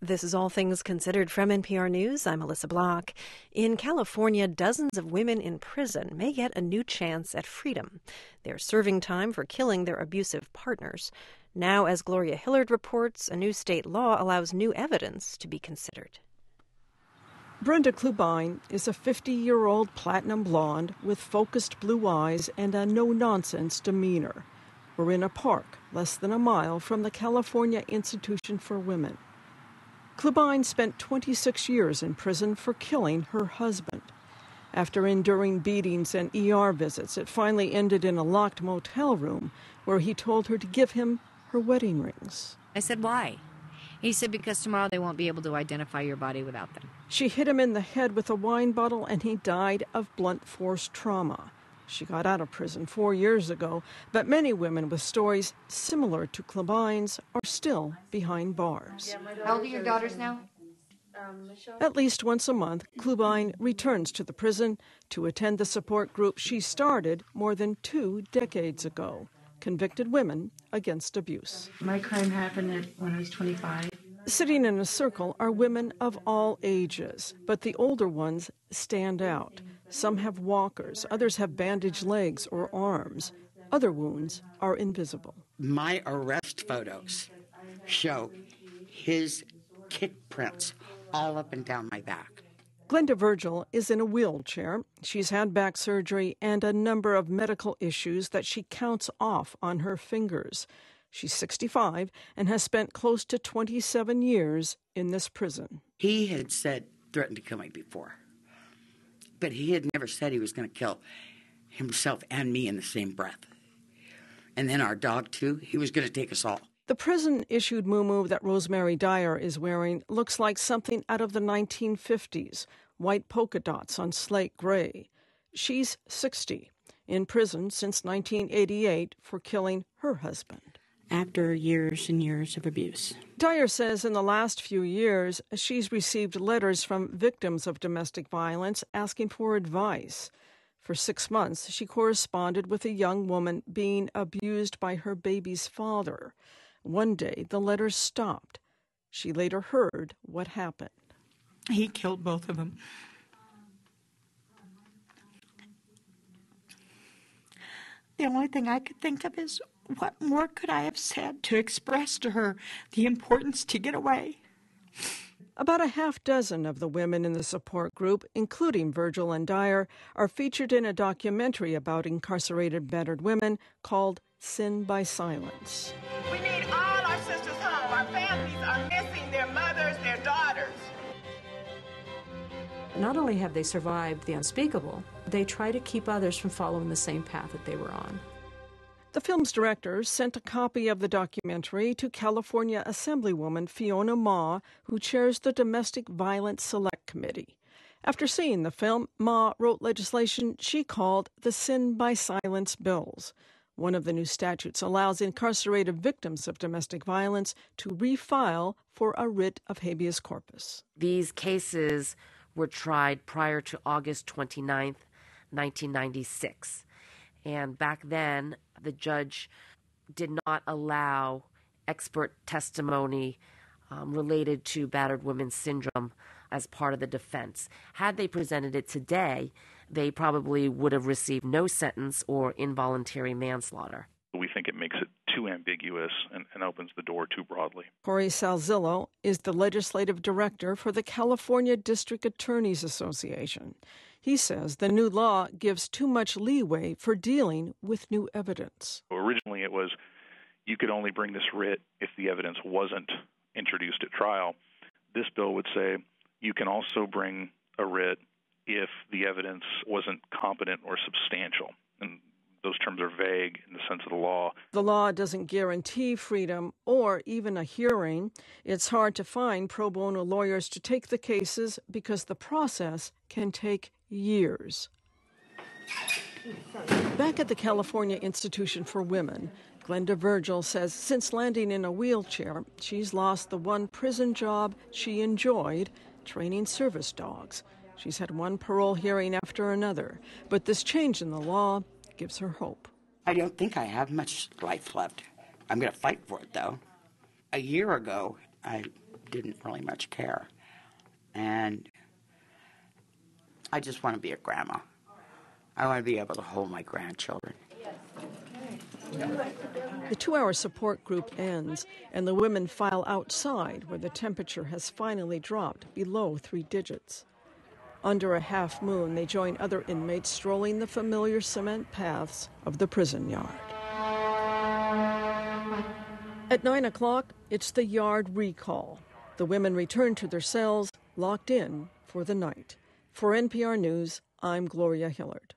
This is All Things Considered from NPR News. I'm Melissa Block. In California, dozens of women in prison may get a new chance at freedom. They're serving time for killing their abusive partners. Now, as Gloria Hillard reports, a new state law allows new evidence to be considered. Brenda Klubine is a 50-year-old platinum blonde with focused blue eyes and a no-nonsense demeanor. We're in a park less than a mile from the California Institution for Women. Klubine spent 26 years in prison for killing her husband. After enduring beatings and ER visits, it finally ended in a locked motel room where he told her to give him her wedding rings. I said, why? He said, because tomorrow they won't be able to identify your body without them. She hit him in the head with a wine bottle and he died of blunt force trauma. She got out of prison 4 years ago, but many women with stories similar to Klubine's are still behind bars. How old are your daughters now? At least once a month, Klubine returns to the prison to attend the support group she started more than 2 decades ago, Convicted Women Against Abuse. My crime happened when I was 25. Sitting in a circle are women of all ages, but the older ones stand out. Some have walkers, others have bandaged legs or arms. Other wounds are invisible. My arrest photos show his kick prints all up and down my back. Glenda Virgil is in a wheelchair. She's had back surgery and a number of medical issues that she counts off on her fingers. She's 65 and has spent close to 27 years in this prison. He had threatened to kill me before, but he had never said he was going to kill himself and me in the same breath. And then our dog, too, he was going to take us all. The prison-issued muumuu that Rosemary Dyer is wearing looks like something out of the 1950s, white polka dots on slate gray. She's 60, in prison since 1988 for killing her husband. After years and years of abuse. Dyer says in the last few years, she's received letters from victims of domestic violence asking for advice. For 6 months, she corresponded with a young woman being abused by her baby's father. One day, the letters stopped. She later heard what happened. He killed both of them. The only thing I could think of is, what more could I have said to express to her the importance to get away? About a half dozen of the women in the support group, including Virgil and Dyer, are featured in a documentary about incarcerated battered women called Sin by Silence. We need all our sisters home. Our families are missing their mothers, their daughters. Not only have they survived the unspeakable, they try to keep others from following the same path that they were on. The film's director sent a copy of the documentary to California Assemblywoman Fiona Ma, who chairs the Domestic Violence Select Committee. After seeing the film, Ma wrote legislation she called the Sin by Silence bills. One of the new statutes allows incarcerated victims of domestic violence to refile for a writ of habeas corpus. These cases were tried prior to August 29th, 1996. And back then, the judge did not allow expert testimony related to battered women's syndrome as part of the defense. Had they presented it today, they probably would have received no sentence or involuntary manslaughter. We think it makes it too ambiguous and opens the door too broadly. Corey Salzillo is the legislative director for the California District Attorneys Association. He says the new law gives too much leeway for dealing with new evidence. Originally it was you could only bring this writ if the evidence wasn't introduced at trial. This bill would say you can also bring a writ if the evidence wasn't competent or substantial. And those terms are vague in the sense of the law. The law doesn't guarantee freedom or even a hearing. It's hard to find pro bono lawyers to take the cases because the process can take years. Back at the California Institution for Women, Glenda Virgil says since landing in a wheelchair, she's lost the one prison job she enjoyed, training service dogs. She's had one parole hearing after another, but this change in the law gives her hope. I don't think I have much life left. I'm going to fight for it, though. A year ago, I didn't really much care. And I just want to be a grandma. I want to be able to hold my grandchildren. The 2-hour support group ends, and the women file outside where the temperature has finally dropped below 3 digits. Under a half moon, they join other inmates strolling the familiar cement paths of the prison yard. At 9 o'clock, it's the yard recall. The women return to their cells, locked in for the night. For NPR News, I'm Gloria Hillard.